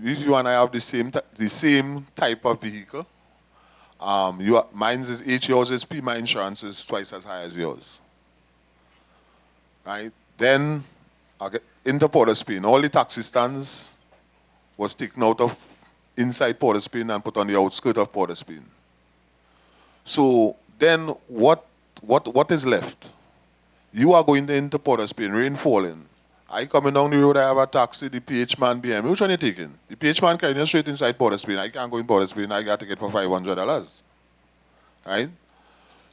if you and I have the same type of vehicle, mine's is 8, yours is P, my insurance is twice as high as yours. Right? Then I get into Port of Spain. All the taxi stands was taken out of inside Port of Spain and put on the outskirts of Port of Spain. So then what is left? You are going into Port of Spain, rain falling. I coming down the road, I have a taxi, the PH man behind me. Which one are you taking? The PH man carrying you straight inside Port of Spain. I can't go in Port of Spain, I got a ticket for $500. Right?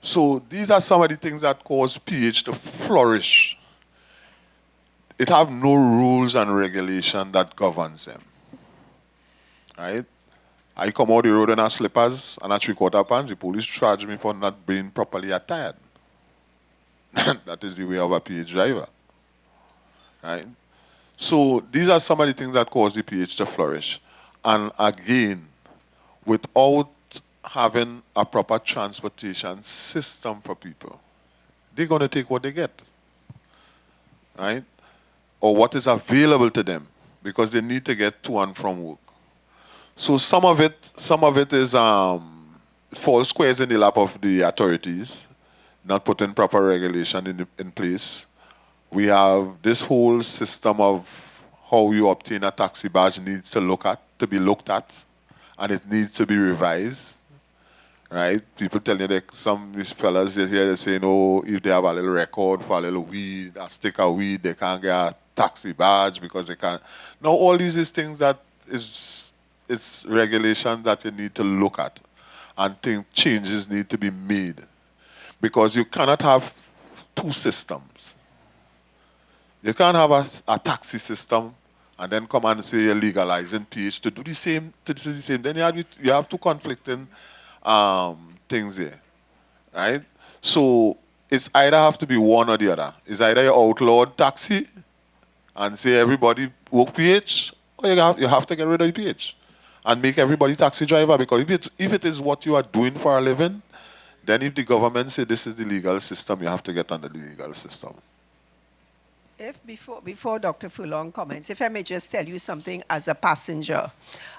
So these are some of the things that cause PH to flourish. It have no rules and regulation that governs them. Right? I come out the road in a slippers and a 3/4 pants, the police charge me for not being properly attired. That is the way of a PH driver. Right? So these are some of the things that cause the PH to flourish. And again, without having a proper transportation system for people, they're going to take what they get. Right? Or what is available to them, because they need to get to and from work. So some of it is falls squares in the lap of the authorities, not putting proper regulation in place. We have this whole system of how you obtain a taxi badge needs to be looked at, and it needs to be revised. Right? People tell you that some fellas here they're saying, oh, if they have a little record for a little weed, a stick of weed, they can't get a taxi badge because they can't. Now all these is things that is regulations that you need to look at, and think changes need to be made, because you cannot have two systems. You can't have a taxi system and then come and say you're legalizing PH to do the same. Then you have two conflicting things here, right? So it's either have to be one or the other. It's either you outlaw taxi and say everybody work PH, or you have to get rid of the PH and make everybody taxi driver. Because if it is what you are doing for a living, then if the government say this is the legal system, you have to get under the legal system. If before Dr. Furlong comments, if I may just tell you something as a passenger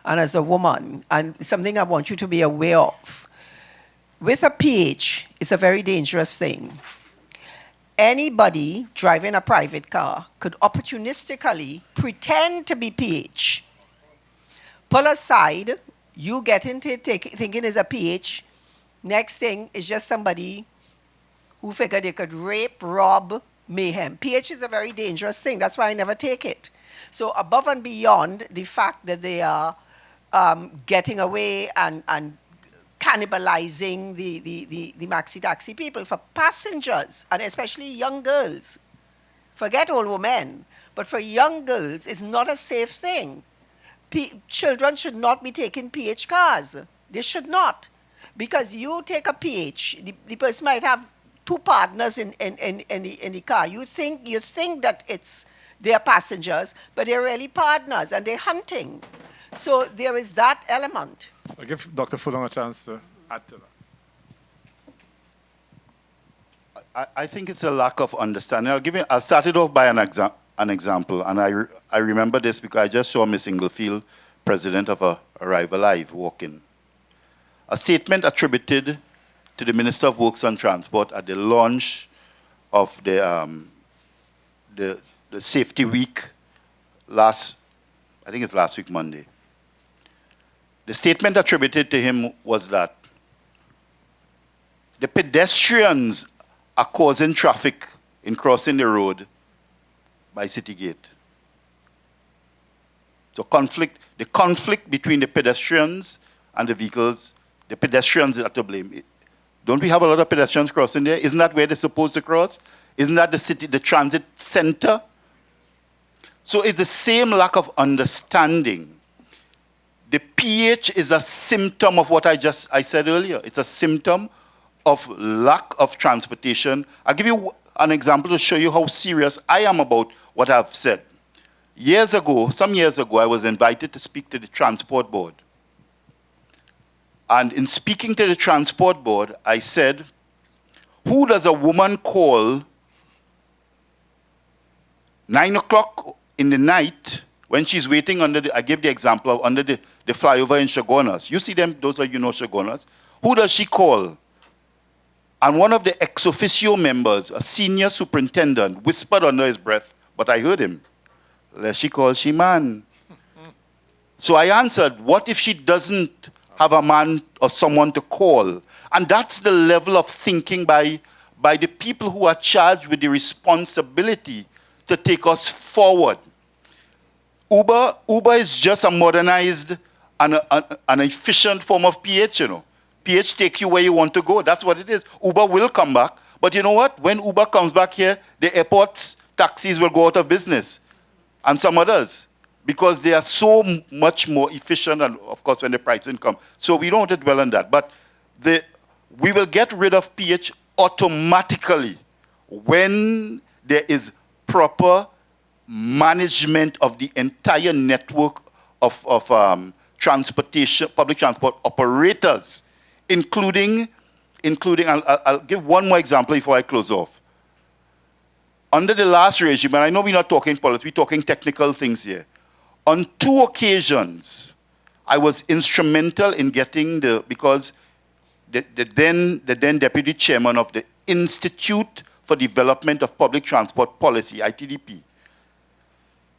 and as a woman, and something I want you to be aware of. With a PH, it's a very dangerous thing. Anybody driving a private car could opportunistically pretend to be PH. Pull aside, you get into it thinking it's a PH. Next thing is just somebody who figured they could rape, rob, mayhem. PH is a very dangerous thing. That's why I never take it. So above and beyond the fact that they are getting away and cannibalizing the maxi taxi people, for passengers, and especially young girls, forget old women, but for young girls, it's not a safe thing. Children should not be taking PH cars. They should not. Because you take a PH, the person might have two partners in the car. You think that it's their passengers, but they're really partners and they're hunting. So there is that element. I'll give Dr. Furlong a chance to add to that. I think it's a lack of understanding. I'll start it off by an example, and I remember this because I just saw Miss Inglefield, president of Arrive Alive, walk in. A statement attributed to the Minister of Works and Transport at the launch of the Safety Week I think it's last week, Monday. The statement attributed to him was that the pedestrians are causing traffic in crossing the road by City Gate. So the conflict between the pedestrians and the vehicles, the pedestrians are to blame. Don't we have a lot of pedestrians crossing there? Isn't that where they're supposed to cross? Isn't that the transit center? So it's the same lack of understanding. The PH is a symptom of what I said earlier. It's a symptom of lack of transportation. I'll give you an example to show you how serious I am about what I've said. Some years ago, I was invited to speak to the transport board. And in speaking to the transport board, I said, who does a woman call 9 o'clock in the night when she's waiting I give the example of under the flyover in Chagonas. You see them, those of you know Chagonas. Who does she call? And one of the ex officio members, a senior superintendent, whispered under his breath, but I heard him. Let she call she man. So I answered, what if she doesn't have a man or someone to call? And that's the level of thinking by the people who are charged with the responsibility to take us forward. Uber is just a modernized and an efficient form of PH, you know. PH takes you where you want to go. That's what it is. Uber will come back. But you know what? When Uber comes back here, the airports, taxis will go out of business. And some others. Because they are so much more efficient, and of course when the pricing comes. So we don't want to dwell on that. But we will get rid of PH automatically when there is proper management of the entire network of transportation, public transport operators, including I'll give one more example before I close off. Under the last regime, and I know we're not talking politics, we're talking technical things here. On 2 occasions, I was instrumental in getting because the then deputy chairman of the Institute for Development of Public Transport Policy, ITDP,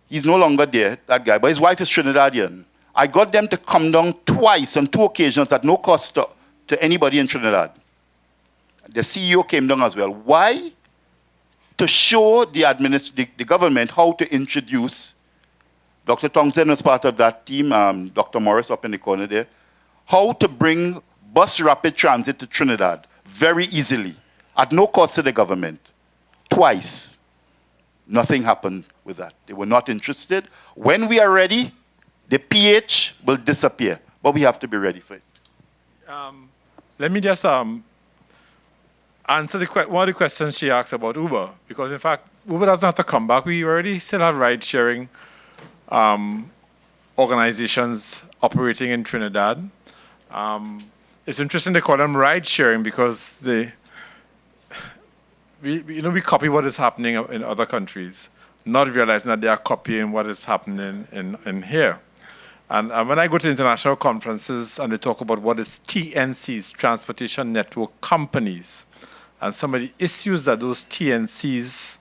he's no longer there, that guy, but his wife is Trinidadian. I got them to come down twice on 2 occasions at no cost to anybody in Trinidad. The CEO came down as well. Why? To show the government how to introduce. Dr. Townsend was part of that team, Dr. Morris up in the corner there, how to bring bus rapid transit to Trinidad very easily, at no cost to the government. Twice. Nothing happened with that. They were not interested. When we are ready, the PH will disappear, but we have to be ready for it. Let me just answer one of the questions she asked about Uber, because in fact, Uber doesn't have to come back. We already still have ride-sharing organizations operating in Trinidad. It's interesting they call them ride-sharing because we copy what is happening in other countries, not realizing that they are copying what is happening in here. And when I go to international conferences and they talk about what is TNCs, Transportation Network Companies, and some of the issues that those TNCs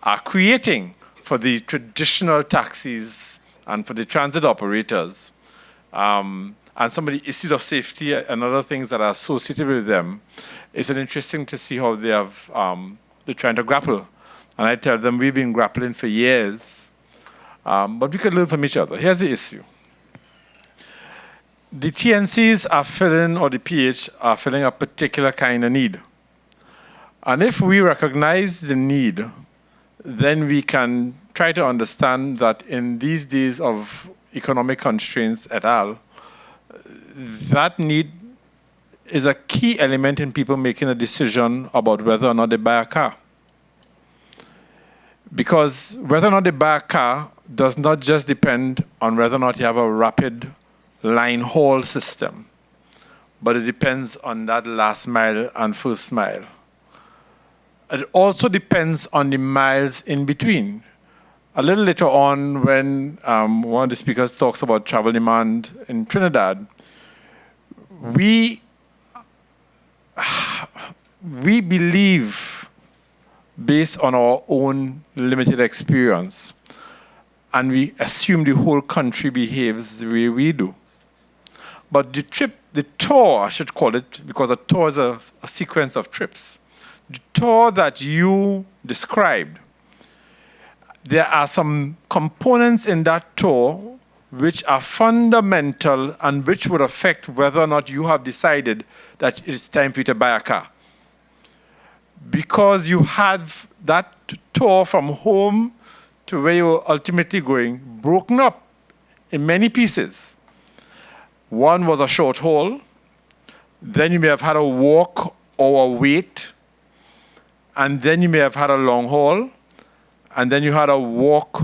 are creating for the traditional taxis and for the transit operators, and some of the issues of safety and other things that are associated with them, it's interesting to see how they're trying to grapple. And I tell them we've been grappling for years, but we could learn from each other. Here's the issue. The TNCs are filling, or the PH are filling a particular kind of need. And if we recognize the need, then we can try to understand that in these days of economic constraints et al., that need is a key element in people making a decision about whether or not they buy a car. Because whether or not they buy a car does not just depend on whether or not you have a rapid line haul system, but it depends on that last mile and first mile. It also depends on the miles in between. A little later on, when one of the speakers talks about travel demand in Trinidad, we believe, based on our own limited experience, and we assume the whole country behaves the way we do. But the tour, I should call it, because a tour is a sequence of trips. The tour that you described, there are some components in that tour which are fundamental and which would affect whether or not you have decided that it's time for you to buy a car. Because you have that tour from home to where you're ultimately going broken up in many pieces. One was a short haul, then you may have had a walk or a wait, and then you may have had a long haul, and then you had a walk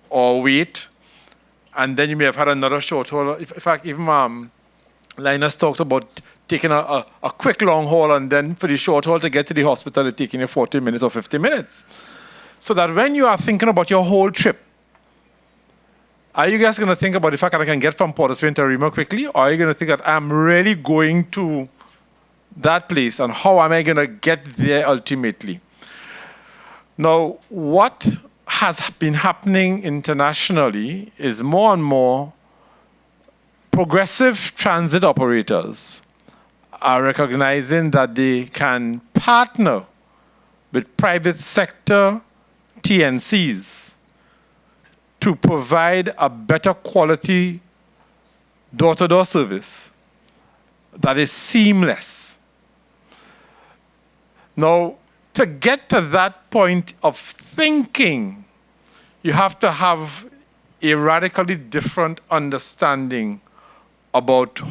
or wait, and then you may have had another short haul. In fact, even Linus talked about taking a quick long haul, and then for the short haul to get to the hospital, it's taking you 40 minutes or 50 minutes. So that when you are thinking about your whole trip, Are you guys going to think about the fact that I can get from Port of Spain to Remo quickly? Or are you going to think that I'm really going to that place and how am I going to get there ultimately? Now, what has been happening internationally is more and more progressive transit operators are recognizing that they can partner with private sector TNCs to provide a better quality door-to-door service that is seamless. Now, to get to that point of thinking, you have to have a radically different understanding about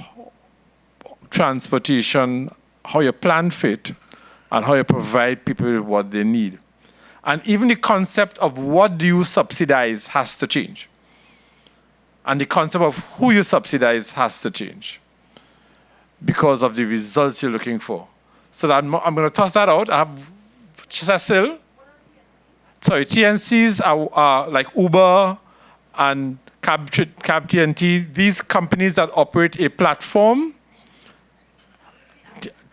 transportation, how you plan fit, and how you provide people with what they need. And even the concept of what do you subsidize has to change. And the concept of who you subsidize has to change because of the results you're looking for. So that I'm going to toss that out. I have Cecil. Sorry, TNCs are like Uber and Cab TNT. These companies that operate a platform.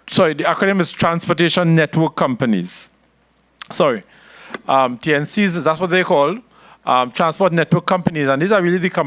Sorry, the acronym is Transportation Network Companies. Sorry. TNCs, that's what they call transport network companies. And these are really the companies